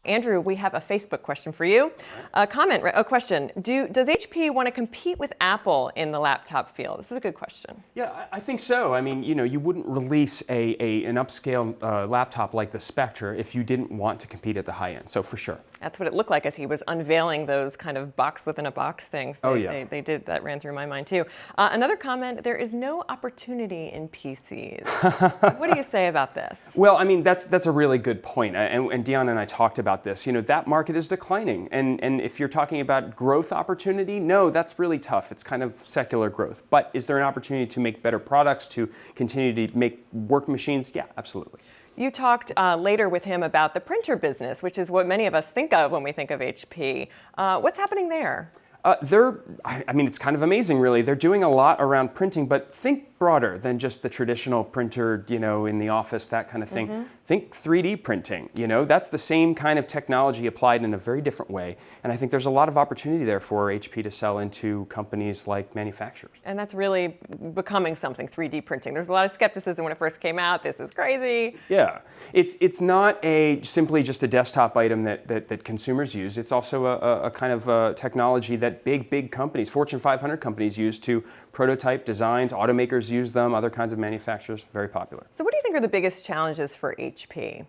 Andrew, we have a Facebook question for you. A question. Does HP want to compete with Apple in the laptop field? This is a good question. Yeah, I think so. I mean, you wouldn't release an upscale laptop like the Spectre if you didn't want to compete at the high end. So for sure. That's what it looked like as he was unveiling those kind of box within a box things. They did. That ran through my mind too. Another comment, there is no opportunity in PCs. What do you say about this? Well, I mean, that's a really good point. And Dion and I talked about this. That market is declining. And if you're talking about growth opportunity, no, that's really tough. It's kind of secular growth. But is there an opportunity to make better products, to continue to make work machines? Yeah, absolutely. You talked later with him about the printer business, which is what many of us think of when we think of HP. What's happening there? I mean, it's kind of amazing, really. They're doing a lot around printing, but think broader than just the traditional printer, in the office, that kind of thing. Mm-hmm. Think 3D printing, that's the same kind of technology applied in a very different way. And I think there's a lot of opportunity there for HP to sell into companies like manufacturers. And that's really becoming something, 3D printing. There's a lot of skepticism when it first came out. This is crazy. Yeah, it's not simply just a desktop item that consumers use. It's also a kind of technology that big companies, Fortune 500 companies use to prototype designs. Automakers use them, other kinds of manufacturers, very popular. So what do you think are the biggest challenges for HP?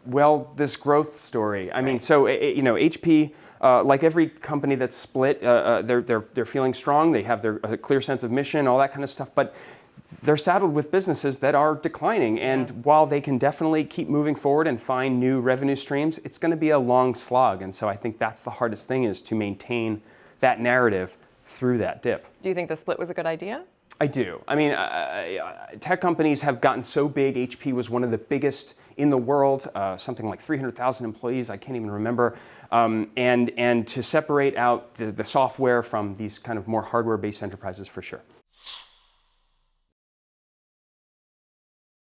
Well, this growth story. I mean, so HP, like every company that's split, they're feeling strong. They have a clear sense of mission, all that kind of stuff. But they're saddled with businesses that are declining. And while they can definitely keep moving forward and find new revenue streams, it's going to be a long slog. And so I think that's the hardest thing, is to maintain that narrative through that dip. Do you think the split was a good idea? I do. I mean, tech companies have gotten so big. HP was one of the biggest in the world, something like 300,000 employees, I can't even remember. And to separate out the software from these kind of more hardware-based enterprises, for sure.